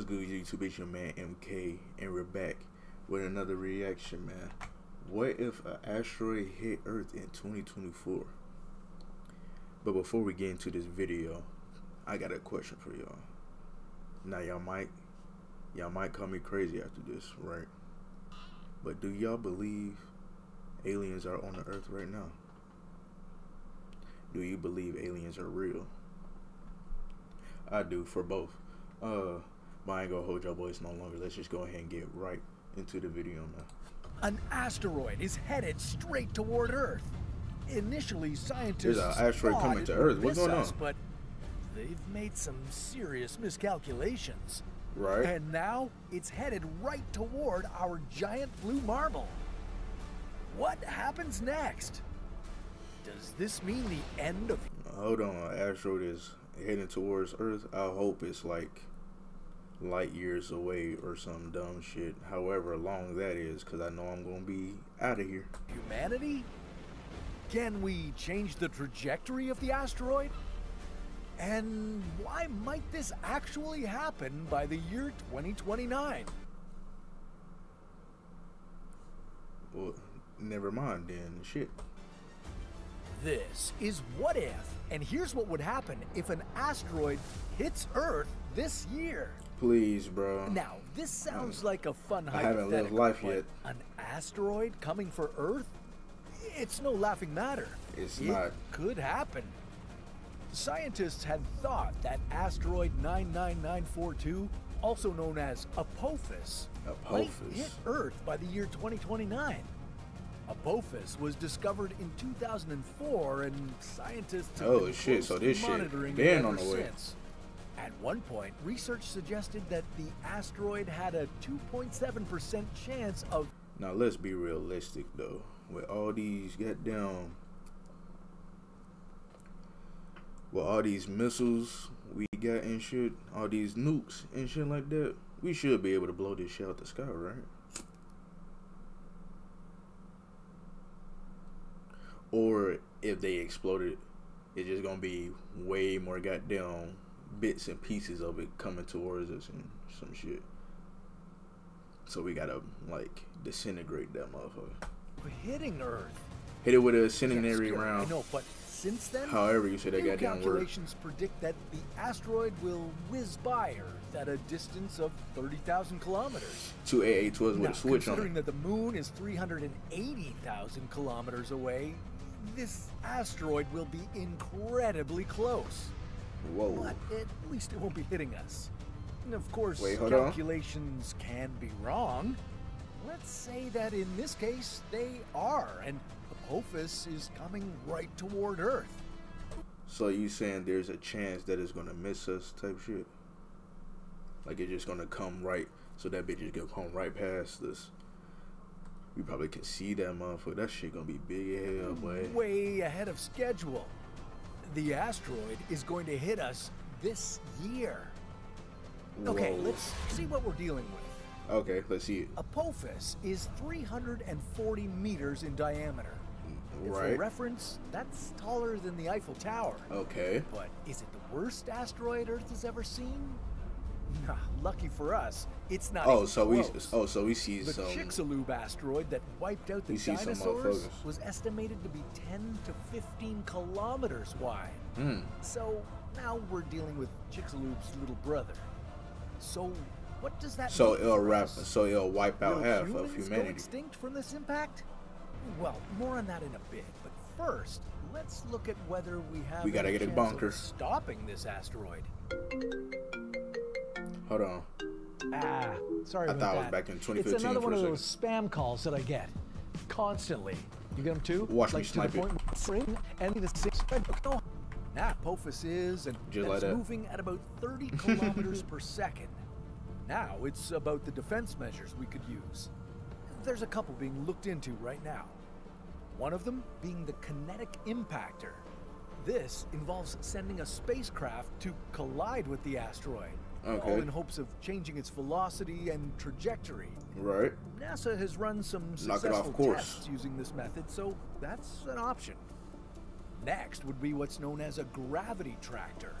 good, YouTube? It's your man MK, and we're back with another reaction, man. What if an asteroid hit Earth in 2024? But before we get into this video, I got a question for y'all. Now y'all might call me crazy after this, right? But do y'all believe aliens are on the Earth right now? Do you believe aliens are real? I do, for both. But I ain't gonna hold y'all boys no longer. Let's just go ahead and get right into the video now. An asteroid is headed straight toward Earth. Initially, scientists There's an asteroid coming to Earth. What's going on? But they've made some serious miscalculations. Right. And now it's headed right toward our giant blue marble. What happens next? Does this mean the end of... Hold on, an asteroid is heading towards Earth. I hope it's like light years away or some dumb shit, however long that is, because I know I'm gonna be out of here. Humanity? Can we change the trajectory of the asteroid? And why might this actually happen by the year 2029? Well, never mind then. Shit. This is What If, and here's what would happen if an asteroid hits Earth this year. Please, bro. Now, this sounds like a fun I hypothetical. haven't lived life yet. An asteroid coming for Earth? It's no laughing matter. It's not. It could happen. Scientists had thought that asteroid 99942, also known as Apophis, might hit Earth by the year 2029. Apophis was discovered in 2004, and scientists have been monitoring it ever since. At one point, research suggested that the asteroid had a 2.7% chance of... Now let's be realistic though. With all these missiles we got and shit, all these nukes and shit like that, we should be able to blow this shit out the sky, right? Or if they exploded, it's just gonna be way more goddamn bits and pieces of it coming towards us and some shit. So we gotta like disintegrate that motherfucker. Hitting Earth. Hit it with a incendiary round. I know, but since then, however you say that goddamn word. Calculations predict that the asteroid will whiz by Earth at a distance of 30,000 kilometers. 28812 with a switch on it. Considering that the moon is 380,000 kilometers away, this asteroid will be incredibly close. Whoa. But at least it won't be hitting us. And of course, calculations can be wrong. Let's say that in this case, they are, and Apophis is coming right toward Earth. So you saying there's a chance that it's gonna miss us type shit? Like it's just gonna come right, so that bitch is gonna come right past us. We probably can see that motherfucker. That shit gonna be big as hell, boy. Way ahead of schedule. The asteroid is going to hit us this year. Whoa. Okay, let's see what we're dealing with. Okay, let's see it. Apophis is 340 meters in diameter. Right. For reference, that's taller than the Eiffel Tower. Okay. But is it the worst asteroid Earth has ever seen? Nah, lucky for us, it's not. So we see the some. The Chicxulub asteroid that wiped out the dinosaurs was estimated to be 10 to 15 kilometers wide. So now we're dealing with Chicxulub's little brother. So what does that mean? So it'll wipe out half of humanity. Go extinct from this impact? Well, more on that in a bit. But first, let's look at whether we have. We gotta get a bunker. Stopping this asteroid. Hold on. Sorry about that. I thought it was back in 2015. It's another one of those spam calls that I get constantly. You get them too? Watch me snipe it. Now Apophis is, and it's moving at about 30 kilometers per second. Now it's about the defense measures we could use. There's a couple being looked into right now. One of them being the kinetic impactor. This involves sending a spacecraft to collide with the asteroid, all in hopes of changing its velocity and trajectory. Right. NASA has run some successful tests using this method, so that's an option. Next would be what's known as a gravity tractor.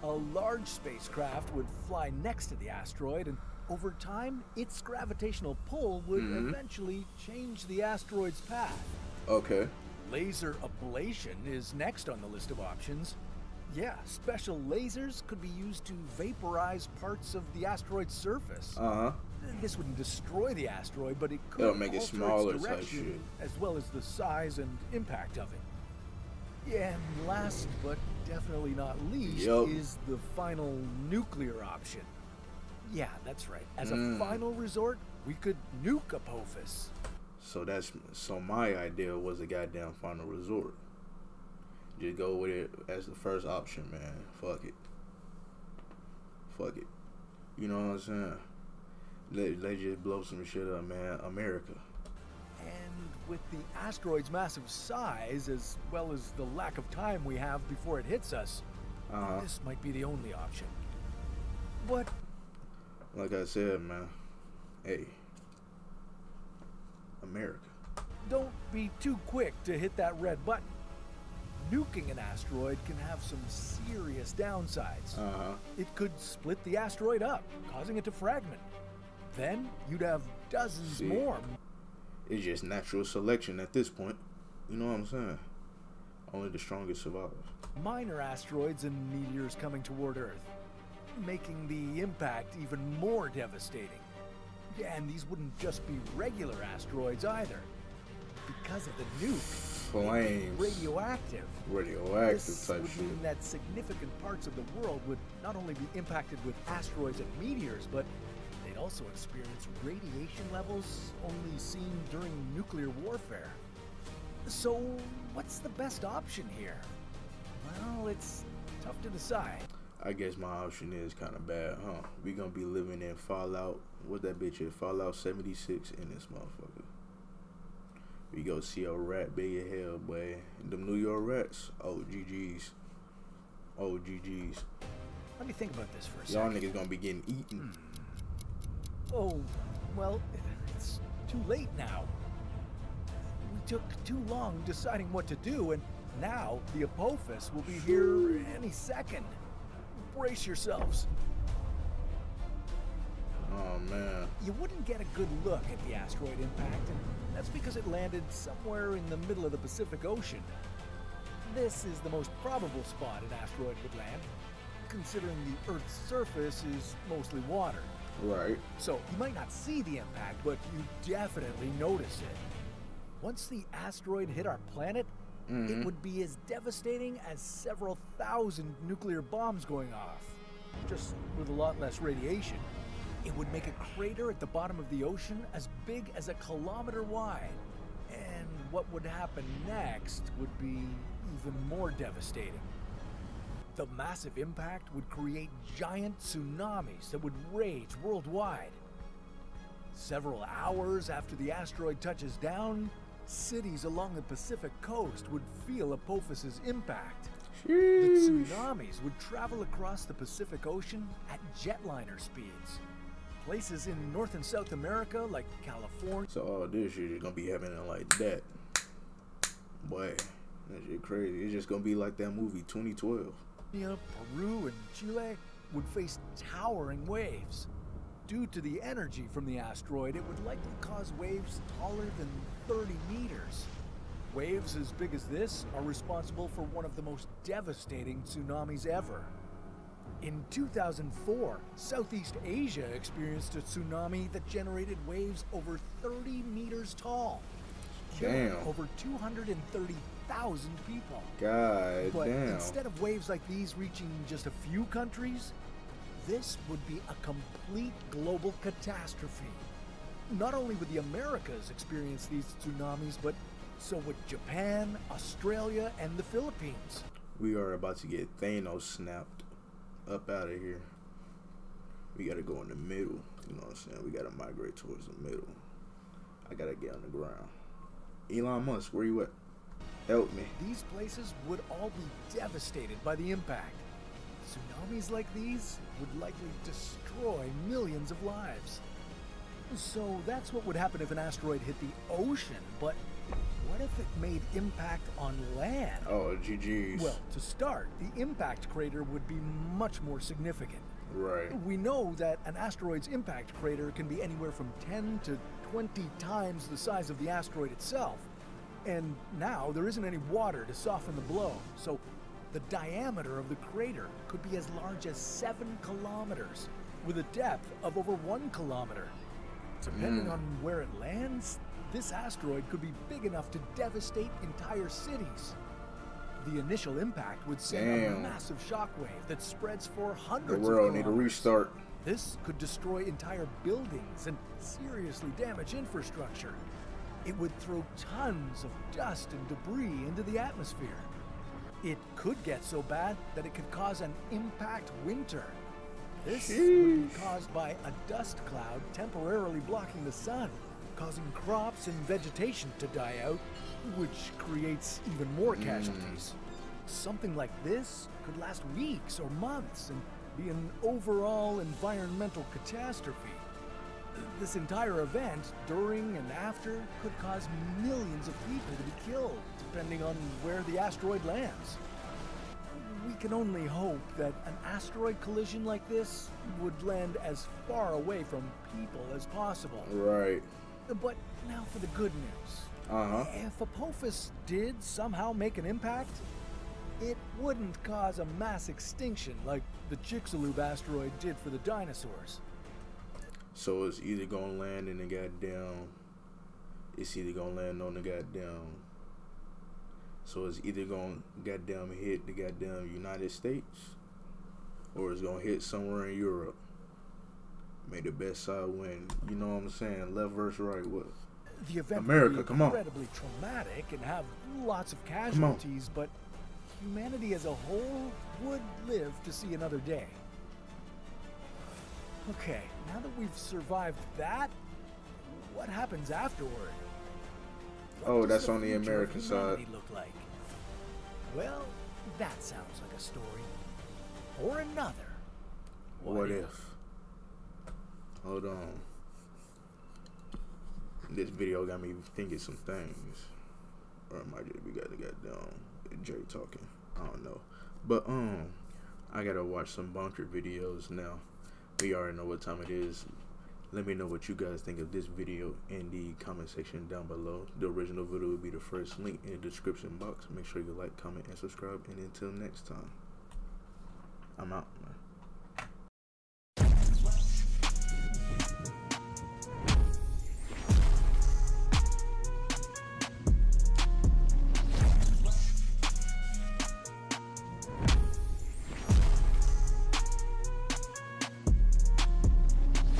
A large spacecraft would fly next to the asteroid, and over time, its gravitational pull would eventually change the asteroid's path. Okay. Laser ablation is next on the list of options. Yeah, special lasers could be used to vaporize parts of the asteroid's surface. This wouldn't destroy the asteroid, but it could make it alter smaller its type direction, shit. as well as the size and impact of it. Yeah, and last but definitely not least is the final nuclear option. Yeah, that's right. As a final resort, we could nuke Apophis. So my idea was a goddamn final resort. Just go with it as the first option, man. Fuck it. Fuck it. You know what I'm saying? Let's just blow some shit up, man. America. And with the asteroid's massive size, as well as the lack of time we have before it hits us, this might be the only option. But like I said, man, hey, America. Don't be too quick to hit that red button. Nuking an asteroid can have some serious downsides. It could split the asteroid up, causing it to fragment. Then you'd have dozens more. It's just natural selection at this point. You know what I'm saying? Only the strongest survive. Minor asteroids and meteors coming toward Earth, making the impact even more devastating. Yeah, and these wouldn't just be regular asteroids either. Because of the nuke, flames, radioactive this type would shit. mean that significant parts of the world would not only be impacted with asteroids and meteors, but they'd also experience radiation levels only seen during nuclear warfare. So, what's the best option here? Well, it's tough to decide. I guess my option is kind of bad, huh? We gonna be living in Fallout. What that bitch is? Fallout 76 in this motherfucker. We go see a rat big as hell, boy. Them New York rats. Oh, GG's. Oh, GG's. Let me think about this for a Y'all second. niggas gonna be getting eaten. Oh, well, it's too late now. We took too long deciding what to do, and now the Apophis will be here any second. Brace yourselves. Oh, man. You wouldn't get a good look at the asteroid impact, and that's because it landed somewhere in the middle of the Pacific Ocean. This is the most probable spot an asteroid would land, considering the Earth's surface is mostly water. Right. So you might not see the impact, but you definitely notice it. Once the asteroid hit our planet, it would be as devastating as several thousand nuclear bombs going off, just with a lot less radiation. It would make a crater at the bottom of the ocean as big as 1 kilometer wide. And what would happen next would be even more devastating. The massive impact would create giant tsunamis that would rage worldwide. Several hours after the asteroid touches down, cities along the Pacific coast would feel Apophis's impact. The tsunamis would travel across the Pacific Ocean at jetliner speeds. Places in North and South America, like California. So all this shit is gonna be happening like that. Boy, that shit crazy. It's just gonna be like that movie 2012. Peru and Chile would face towering waves. Due to the energy from the asteroid, it would likely cause waves taller than 30 meters. Waves as big as this are responsible for one of the most devastating tsunamis ever. In 2004, Southeast Asia experienced a tsunami that generated waves over 30 meters tall. Damn. Over 230,000 people. God But damn. instead of waves like these reaching just a few countries, this would be a complete global catastrophe. Not only would the Americas experience these tsunamis, but so would Japan, Australia, and the Philippines. We are about to get Thanos snapped up out of here. We gotta go in the middle. You know what I'm saying? We gotta migrate towards the middle. I gotta get on the ground. Elon Musk, where you at? Help me. These places would all be devastated by the impact. Tsunamis like these would likely destroy millions of lives. So that's what would happen if an asteroid hit the ocean, but what what if it made impact on land? Oh, GG's. Well, to start, the impact crater would be much more significant. Right. We know that an asteroid's impact crater can be anywhere from 10 to 20 times the size of the asteroid itself. And now there isn't any water to soften the blow, so the diameter of the crater could be as large as 7 kilometers, with a depth of over 1 kilometer. Depending on where it lands, this asteroid could be big enough to devastate entire cities. The initial impact would send a massive shockwave that spreads for hundreds of kilometers. The world need a restart. This could destroy entire buildings and seriously damage infrastructure. It would throw tons of dust and debris into the atmosphere. It could get so bad that it could cause an impact winter. This would be caused by a dust cloud temporarily blocking the sun, causing crops and vegetation to die out, which creates even more casualties. Something like this could last weeks or months and be an overall environmental catastrophe. This entire event, during and after, could cause millions of people to be killed, depending on where the asteroid lands. We can only hope that an asteroid collision like this would land as far away from people as possible. Right. But now for the good news. If Apophis did somehow make an impact, it wouldn't cause a mass extinction like the Chicxulub asteroid did for the dinosaurs. So it's either gonna land in the goddamn... It's either gonna land on the goddamn... So it's either gonna goddamn hit the goddamn United States, or it's gonna hit somewhere in Europe. May the best side win. You know what I'm saying? Left versus right. What? The event America, would be come on. incredibly traumatic and have lots of casualties, but humanity as a whole would live to see another day. Okay, now that we've survived that, what happens afterward? Oh, that's on the American side. Look like? Well, that sounds like a story. Or another. What if? Hold on. This video got me thinking some things. Or it might just be got the goddamn Jay talking. I don't know. But I gotta watch some bunker videos now. We already know what time it is. Let me know what you guys think of this video in the comment section down below. The original video will be the first link in the description box. Make sure you like, comment, and subscribe. And until next time, I'm out.